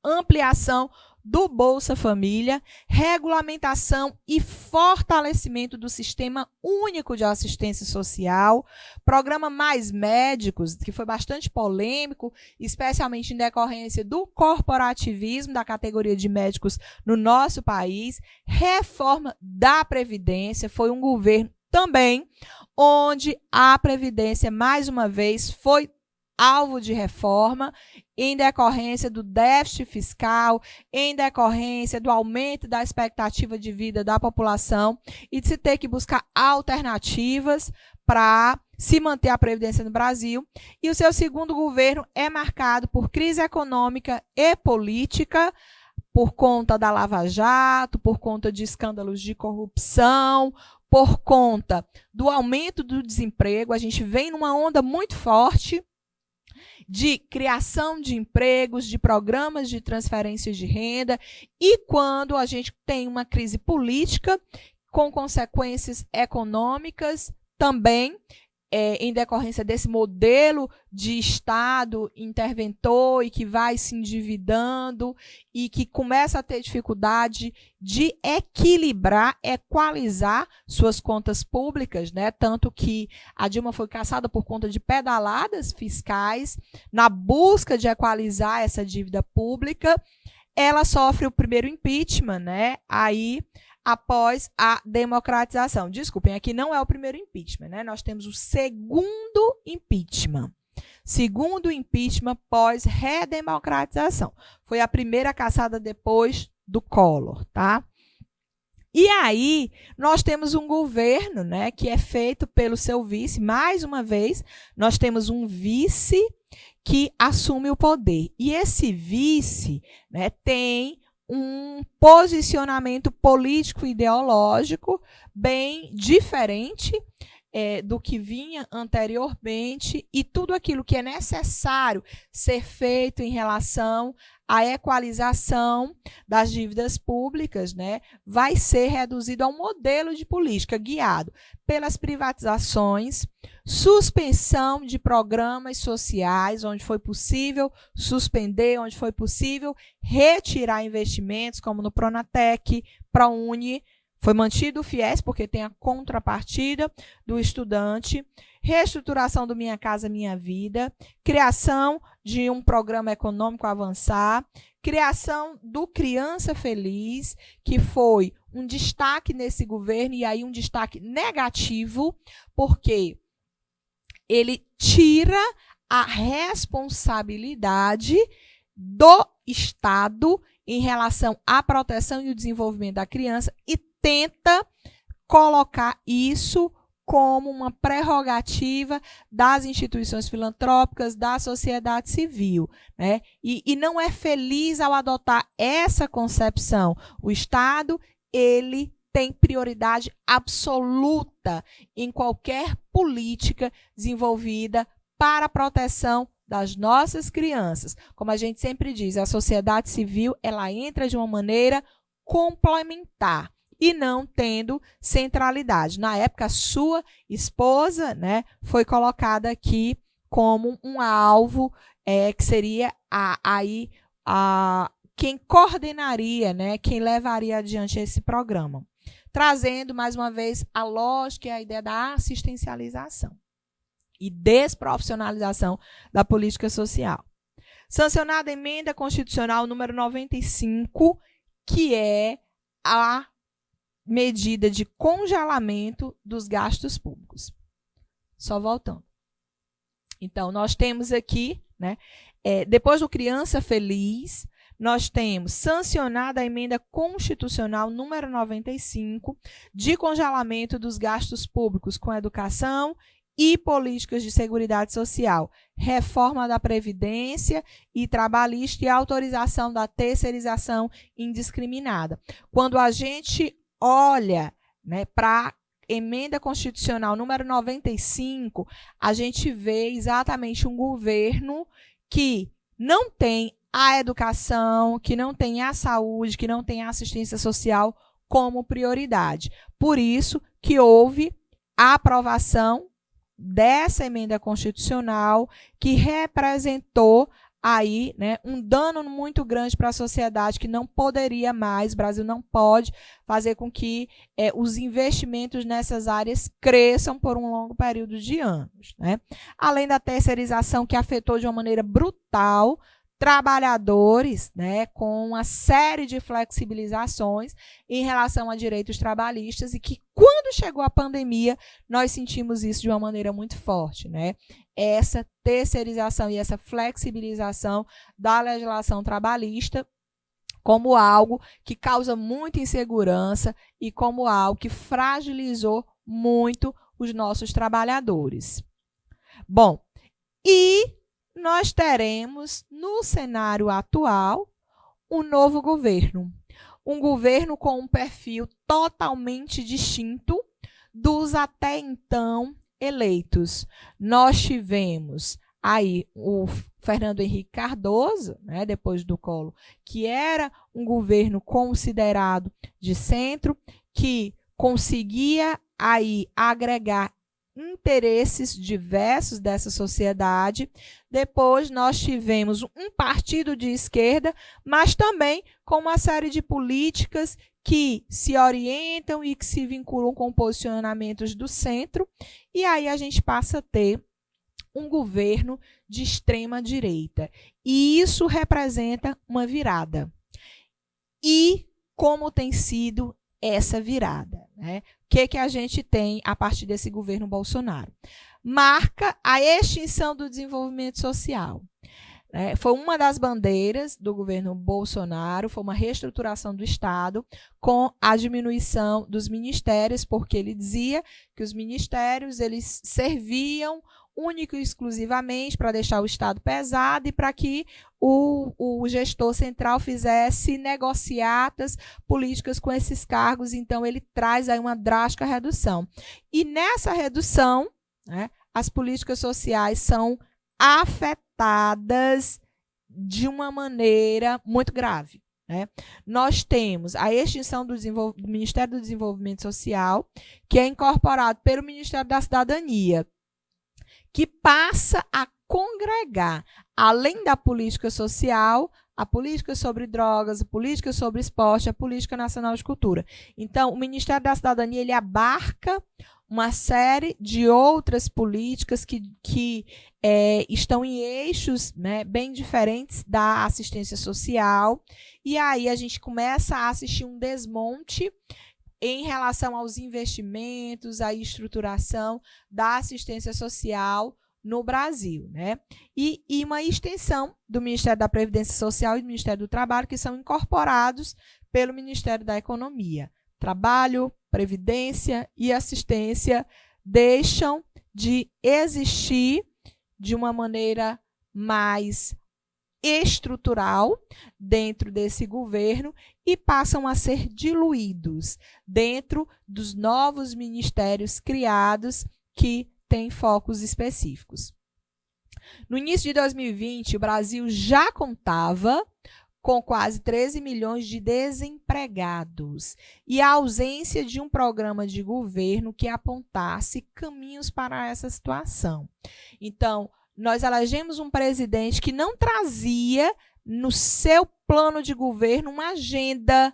ampliação do Bolsa Família, regulamentação e fortalecimento do Sistema Único de Assistência Social, programa Mais Médicos, que foi bastante polêmico, especialmente em decorrência do corporativismo da categoria de médicos no nosso país, reforma da Previdência, foi um governo também onde a Previdência, mais uma vez, foi alvo de reforma, em decorrência do déficit fiscal, em decorrência do aumento da expectativa de vida da população e de se ter que buscar alternativas para se manter a Previdência no Brasil. E o seu segundo governo é marcado por crise econômica e política, por conta da Lava Jato, por conta de escândalos de corrupção, por conta do aumento do desemprego. A gente vem numa onda muito forte de criação de empregos, de programas de transferências de renda, e quando a gente tem uma crise política com consequências econômicas também, em decorrência desse modelo de Estado interventor e que vai se endividando e que começa a ter dificuldade de equilibrar, equalizar suas contas públicas, né? Tanto que a Dilma foi caçada por conta de pedaladas fiscais na busca de equalizar essa dívida pública. Ela sofre o primeiro impeachment, né? Aí, após a democratização. Desculpem, aqui não é o primeiro impeachment, né? Nós temos o segundo impeachment. Segundo impeachment pós-redemocratização. Foi a primeira caçada depois do Collor, tá? E aí, nós temos um governo, né, que é feito pelo seu vice. Mais uma vez, nós temos um vice que assume o poder. E esse vice, né, tem um posicionamento político e ideológico bem diferente do que vinha anteriormente, e tudo aquilo que é necessário ser feito em relação à equalização das dívidas públicas, né, vai ser reduzido a um modelo de política guiado pelas privatizações, suspensão de programas sociais, onde foi possível suspender, onde foi possível retirar investimentos, como no Pronatec, ProUni. Foi mantido o FIES, porque tem a contrapartida do estudante, reestruturação do Minha Casa Minha Vida, criação de um programa econômico Avançar, criação do Criança Feliz, que foi um destaque nesse governo, e aí um destaque negativo, porque ele tira a responsabilidade do Estado em relação à proteção e o desenvolvimento da criança e tenta colocar isso como uma prerrogativa das instituições filantrópicas, da sociedade civil, né? E não é feliz ao adotar essa concepção. O Estado, ele tem prioridade absoluta em qualquer política desenvolvida para a proteção das nossas crianças. Como a gente sempre diz, a sociedade civil, ela entra de uma maneira complementar e não tendo centralidade. Na época, a sua esposa, né, foi colocada aqui como um alvo que seria quem coordenaria, né, quem levaria adiante esse programa. Trazendo, mais uma vez, a lógica e a ideia da assistencialização e desprofissionalização da política social. Sancionada a emenda constitucional número 95, que é a medida de congelamento dos gastos públicos. Só voltando. Então, nós temos aqui, né, depois do Criança Feliz, nós temos sancionada a emenda constitucional número 95, de congelamento dos gastos públicos com educação e políticas de seguridade social, reforma da Previdência e trabalhista e autorização da terceirização indiscriminada. Quando a gente olha, né, para a emenda constitucional número 95, a gente vê exatamente um governo que não tem a educação, que não tem a saúde, que não tem a assistência social como prioridade. Por isso que houve a aprovação dessa emenda constitucional, que representou aí, né, um dano muito grande para a sociedade, que não poderia mais, o Brasil não pode fazer com que os investimentos nessas áreas cresçam por um longo período de anos, né? Além da terceirização, que afetou de uma maneira brutal trabalhadores, né, com uma série de flexibilizações em relação a direitos trabalhistas, e que quando chegou a pandemia, nós sentimos isso de uma maneira muito forte, né? Essa terceirização e essa flexibilização da legislação trabalhista como algo que causa muita insegurança e como algo que fragilizou muito os nossos trabalhadores. Bom, e nós teremos, no cenário atual, um novo governo. Um governo com um perfil totalmente distinto dos até então eleitos. Nós tivemos aí o Fernando Henrique Cardoso, né, depois do Collor, que era um governo considerado de centro, que conseguia aí agregar interesses diversos dessa sociedade. Depois nós tivemos um partido de esquerda, mas também com uma série de políticas que se orientam e que se vinculam com posicionamentos do centro, e aí a gente passa a ter um governo de extrema direita. E isso representa uma virada. E como tem sido essa virada, né? O que a gente tem a partir desse governo Bolsonaro? Marca a extinção do desenvolvimento social. Foi uma das bandeiras do governo Bolsonaro, foi uma reestruturação do Estado com a diminuição dos ministérios, porque ele dizia que os ministérios eles serviam único e exclusivamente para deixar o Estado pesado e para que o gestor central fizesse negociatas políticas com esses cargos. Então, ele traz aí uma drástica redução. E nessa redução, as políticas sociais são afetadas de uma maneira muito grave. Nós temos a extinção do Ministério do Desenvolvimento Social, que é incorporado pelo Ministério da Cidadania, que passa a congregar, além da política social, a política sobre drogas, a política sobre esporte, a política nacional de cultura. Então, o Ministério da Cidadania ele abarca uma série de outras políticas que estão em eixos bem diferentes da assistência social, e aí a gente começa a assistir um desmonte em relação aos investimentos, à estruturação da assistência social no Brasil. E uma extensão do Ministério da Previdência Social e do Ministério do Trabalho, que são incorporados pelo Ministério da Economia. Trabalho, previdência e assistência deixam de existir de uma maneira mais estrutural dentro desse governo e passam a ser diluídos dentro dos novos ministérios criados que têm focos específicos. No início de 2020, o Brasil já contava com quase 13 milhões de desempregados e a ausência de um programa de governo que apontasse caminhos para essa situação. Então, nós elegemos um presidente que não trazia no seu plano de governo uma agenda,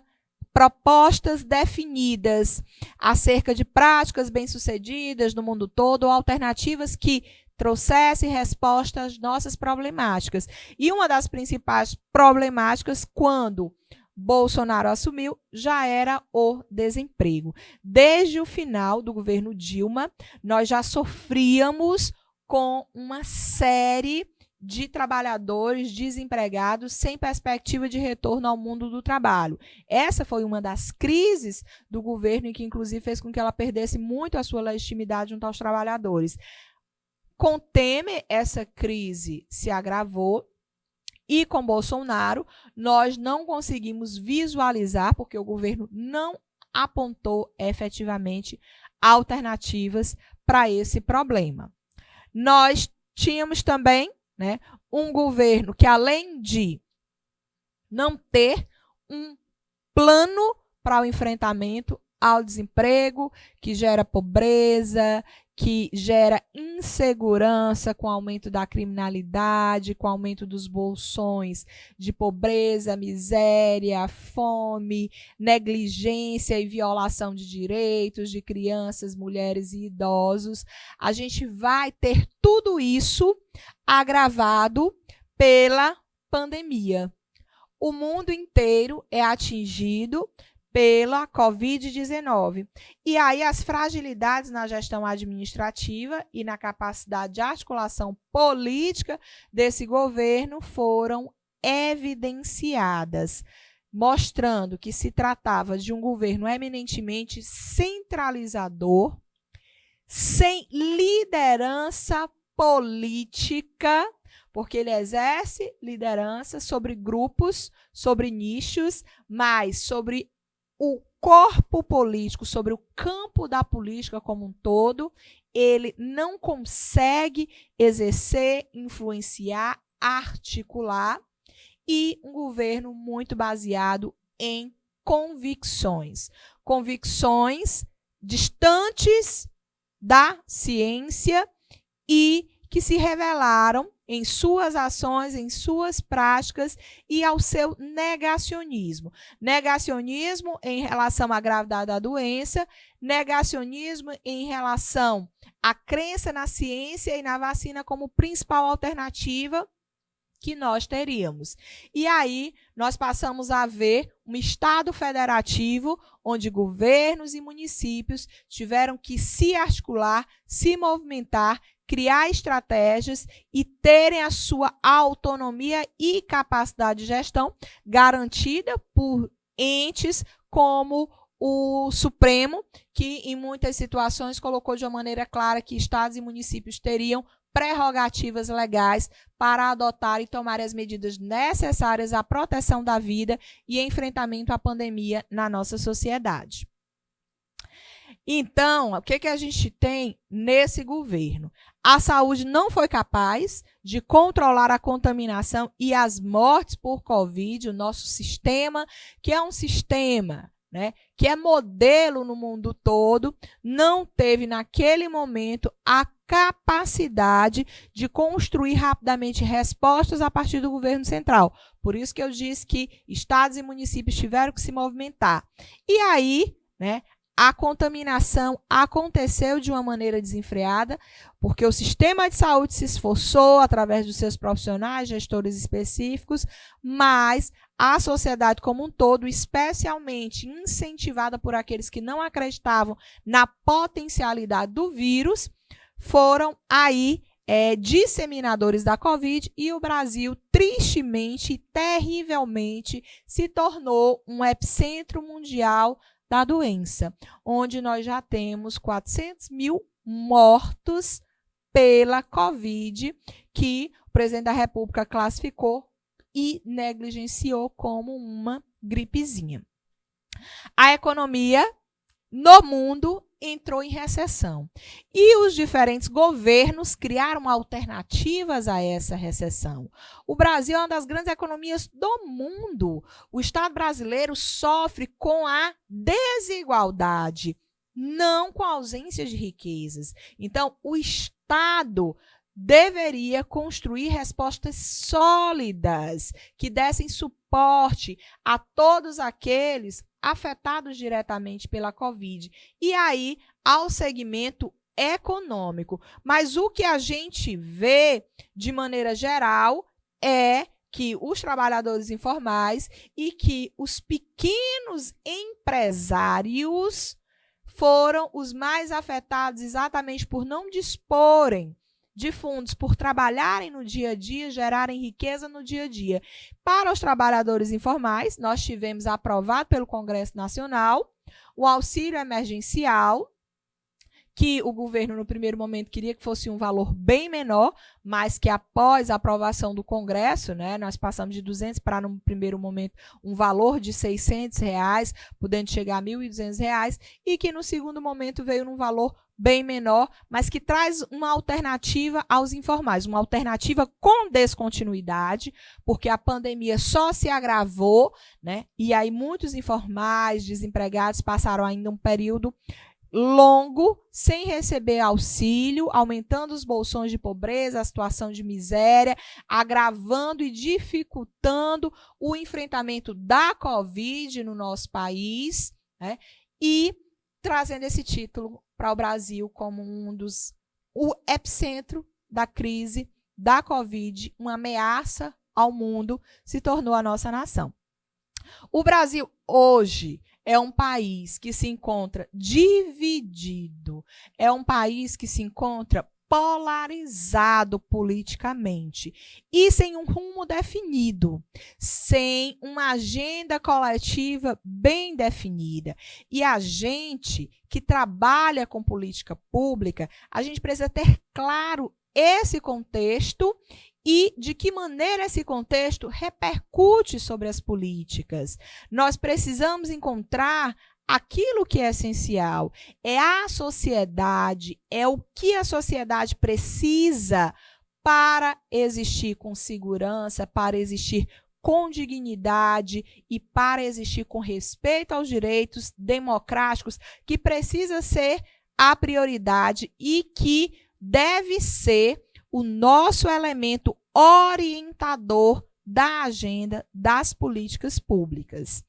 propostas definidas acerca de práticas bem-sucedidas no mundo todo ou alternativas que trouxesse resposta às nossas problemáticas. E uma das principais problemáticas, quando Bolsonaro assumiu, já era o desemprego. Desde o final do governo Dilma, nós já sofríamos com uma série de trabalhadores desempregados sem perspectiva de retorno ao mundo do trabalho. Essa foi uma das crises do governo e que, inclusive, fez com que ela perdesse muito a sua legitimidade junto aos trabalhadores. Com Temer, essa crise se agravou e com Bolsonaro nós não conseguimos visualizar, porque o governo não apontou efetivamente alternativas para esse problema. Nós tínhamos também um governo que, além de não ter um plano para o enfrentamento ao desemprego, que gera pobreza, que gera insegurança com o aumento da criminalidade, com o aumento dos bolsões de pobreza, miséria, fome, negligência e violação de direitos de crianças, mulheres e idosos. A gente vai ter tudo isso agravado pela pandemia. O mundo inteiro é atingido pela Covid-19. E aí as fragilidades na gestão administrativa e na capacidade de articulação política desse governo foram evidenciadas, mostrando que se tratava de um governo eminentemente centralizador, sem liderança política, porque ele exerce liderança sobre grupos, sobre nichos, mas sobre o corpo político, sobre o campo da política como um todo, ele não consegue exercer, influenciar, articular, e um governo muito baseado em convicções. Convicções distantes da ciência e que se revelaram em suas ações, em suas práticas e ao seu negacionismo. Negacionismo em relação à gravidade da doença, negacionismo em relação à crença na ciência e na vacina como principal alternativa que nós teríamos. E aí nós passamos a ver um Estado federativo onde governos e municípios tiveram que se articular, se movimentar, criar estratégias e terem a sua autonomia e capacidade de gestão garantida por entes como o Supremo, que em muitas situações colocou de uma maneira clara que estados e municípios teriam prerrogativas legais para adotar e tomar as medidas necessárias à proteção da vida e enfrentamento à pandemia na nossa sociedade. Então, o que a gente tem nesse governo? A saúde não foi capaz de controlar a contaminação e as mortes por Covid, o nosso sistema, que é um sistema, né, que é modelo no mundo todo, não teve naquele momento a capacidade de construir rapidamente respostas a partir do governo central. Por isso que eu disse que estados e municípios tiveram que se movimentar. E aí, né, a contaminação aconteceu de uma maneira desenfreada, porque o sistema de saúde se esforçou através dos seus profissionais, gestores específicos, mas a sociedade como um todo, especialmente incentivada por aqueles que não acreditavam na potencialidade do vírus, foram aí disseminadores da Covid, e o Brasil, tristemente e terrivelmente, se tornou um epicentro mundial da doença, onde nós já temos 400 mil mortos pela Covid, que o presidente da República classificou e negligenciou como uma gripezinha. A economia no mundo entrou em recessão. E os diferentes governos criaram alternativas a essa recessão. O Brasil é uma das grandes economias do mundo. O Estado brasileiro sofre com a desigualdade, não com a ausência de riquezas. Então, o Estado deveria construir respostas sólidas que dessem suporte a todos aqueles afetados diretamente pela Covid, e aí ao segmento econômico. Mas o que a gente vê, de maneira geral, é que os trabalhadores informais e que os pequenos empresários foram os mais afetados exatamente por não disporem de fundos, por trabalharem no dia a dia, gerarem riqueza no dia a dia. Para os trabalhadores informais, nós tivemos aprovado pelo Congresso Nacional o auxílio emergencial, que o governo, no primeiro momento, queria que fosse um valor bem menor, mas que após a aprovação do Congresso, né, nós passamos de 200 para, no primeiro momento, um valor de R$600, podendo chegar a R$1.200, e que no segundo momento veio num valor bem menor, mas que traz uma alternativa aos informais, uma alternativa com descontinuidade, porque a pandemia só se agravou, né, e aí muitos informais, desempregados, passaram ainda um período longo, sem receber auxílio, aumentando os bolsões de pobreza, a situação de miséria, agravando e dificultando o enfrentamento da Covid no nosso país, né? E trazendo esse título para o Brasil como o epicentro da crise da Covid, uma ameaça ao mundo, se tornou a nossa nação. O Brasil hoje é um país que se encontra dividido, é um país que se encontra polarizado politicamente e sem um rumo definido, sem uma agenda coletiva bem definida. E a gente que trabalha com política pública, a gente precisa ter claro esse contexto e de que maneira esse contexto repercute sobre as políticas. Nós precisamos encontrar aquilo que é essencial, é a sociedade, é o que a sociedade precisa para existir com segurança, para existir com dignidade e para existir com respeito aos direitos democráticos, que precisa ser a prioridade e que deve ser o nosso elemento orientador da agenda das políticas públicas.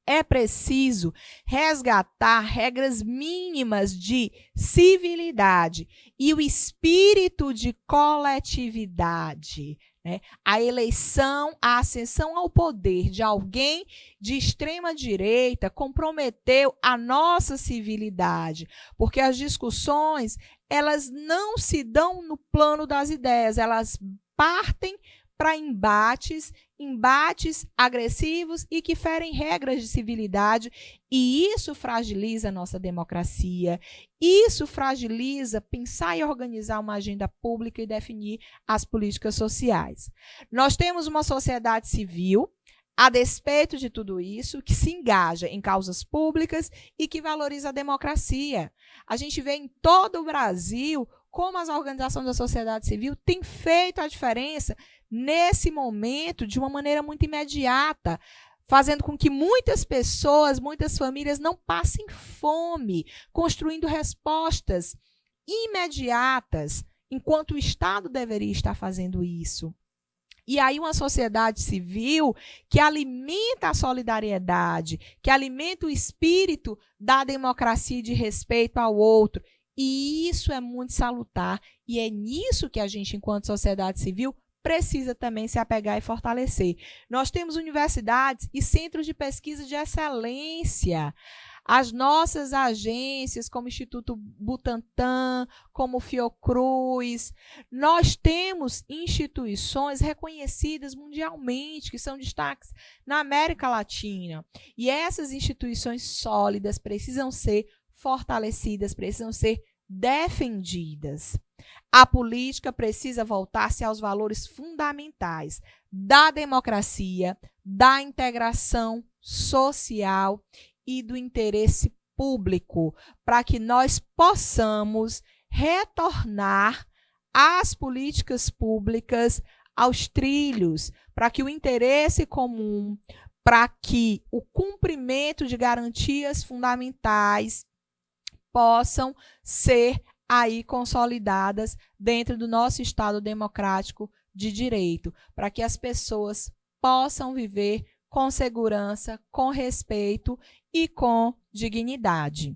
É preciso resgatar regras mínimas de civilidade e o espírito de coletividade, né? A eleição, a ascensão ao poder de alguém de extrema direita comprometeu a nossa civilidade, porque as discussões, elas não se dão no plano das ideias, elas partem para embates agressivos e que ferem regras de civilidade, e isso fragiliza a nossa democracia, isso fragiliza pensar e organizar uma agenda pública e definir as políticas sociais. Nós temos uma sociedade civil, a despeito de tudo isso, que se engaja em causas públicas e que valoriza a democracia. A gente vê em todo o Brasil como as organizações da sociedade civil têm feito a diferença nesse momento de uma maneira muito imediata, fazendo com que muitas pessoas, muitas famílias não passem fome, construindo respostas imediatas, enquanto o Estado deveria estar fazendo isso. E aí uma sociedade civil que alimenta a solidariedade, que alimenta o espírito da democracia e de respeito ao outro. E isso é muito salutar. E é nisso que a gente, enquanto sociedade civil, precisa também se apegar e fortalecer. Nós temos universidades e centros de pesquisa de excelência. As nossas agências, como o Instituto Butantan, como o Fiocruz, nós temos instituições reconhecidas mundialmente, que são destaques na América Latina. E essas instituições sólidas precisam ser fortalecidas, precisam ser defendidas. A política precisa voltar-se aos valores fundamentais da democracia, da integração social e do interesse público, para que nós possamos retornar as políticas públicas aos trilhos, para que o interesse comum, para que o cumprimento de garantias fundamentais possam ser aí consolidadas dentro do nosso Estado democrático de direito, para que as pessoas possam viver com segurança, com respeito e com dignidade.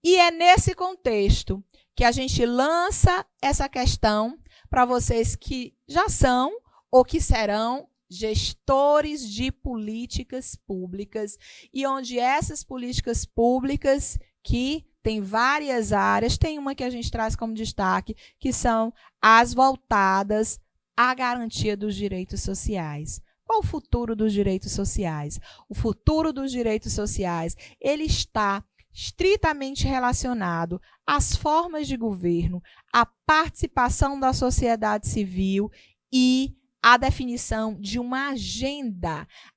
E é nesse contexto que a gente lança essa questão para vocês que já são ou que serão gestores de políticas públicas, e onde essas políticas públicas, que tem várias áreas, tem uma que a gente traz como destaque, que são as voltadas à garantia dos direitos sociais. Qual o futuro dos direitos sociais? O futuro dos direitos sociais, ele está estritamente relacionado às formas de governo, à participação da sociedade civil e à definição de uma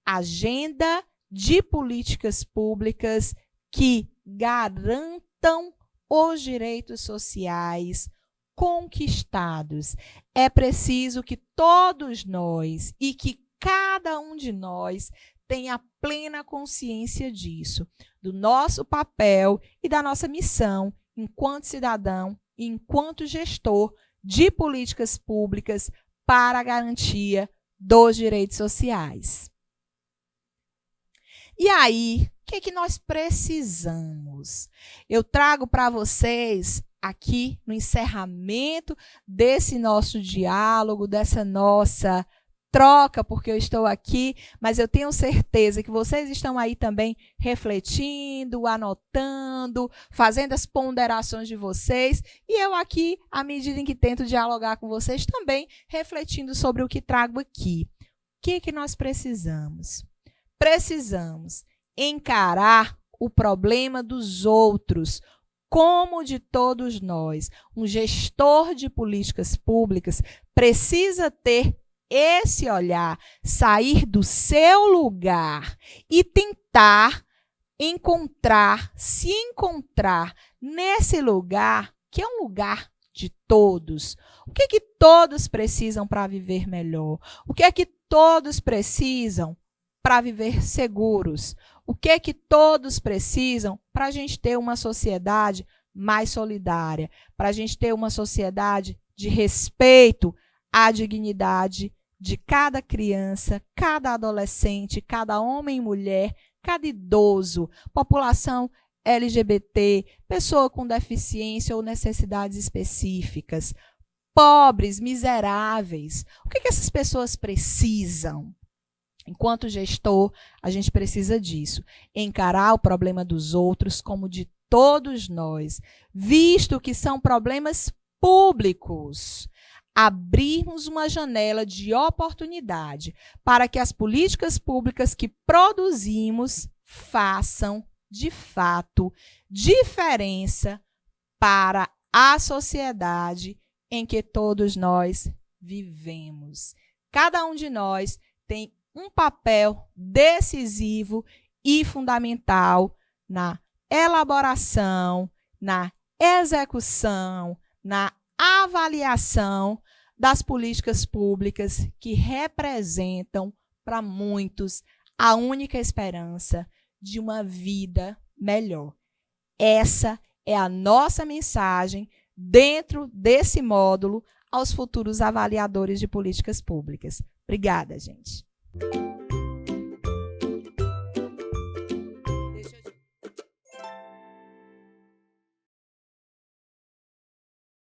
agenda de políticas públicas que garantam os direitos sociais conquistados. É preciso que todos nós e que cada um de nós tenha plena consciência disso, do nosso papel e da nossa missão enquanto cidadão e enquanto gestor de políticas públicas para a garantia dos direitos sociais. E aí, o que nós precisamos? Eu trago para vocês aqui no encerramento desse nosso diálogo, dessa nossa troca, porque eu estou aqui, mas eu tenho certeza que vocês estão aí também refletindo, anotando, fazendo as ponderações de vocês, e eu aqui, à medida em que tento dialogar com vocês, também refletindo sobre o que trago aqui. O que nós precisamos? Precisamos encarar o problema dos outros, como de todos nós. Um gestor de políticas públicas precisa ter esse olhar, sair do seu lugar e tentar se encontrar nesse lugar, que é um lugar de todos. O que todos precisam para viver melhor? O que todos precisam para viver seguros? O que todos precisam para a gente ter uma sociedade mais solidária, para a gente ter uma sociedade de respeito à dignidade de cada criança, cada adolescente, cada homem e mulher, cada idoso, população LGBT, pessoa com deficiência ou necessidades específicas. pobres, miseráveis. O que essas pessoas precisam? Enquanto gestor, a gente precisa disso. Encarar o problema dos outros como de todos nós, visto que são problemas públicos. Abrirmos uma janela de oportunidade para que as políticas públicas que produzimos façam, de fato, diferença para a sociedade em que todos nós vivemos. Cada um de nós tem um papel decisivo e fundamental na elaboração, na execução, na avaliação das políticas públicas que representam para muitos a única esperança de uma vida melhor. Essa é a nossa mensagem dentro desse módulo aos futuros avaliadores de políticas públicas. Obrigada, gente.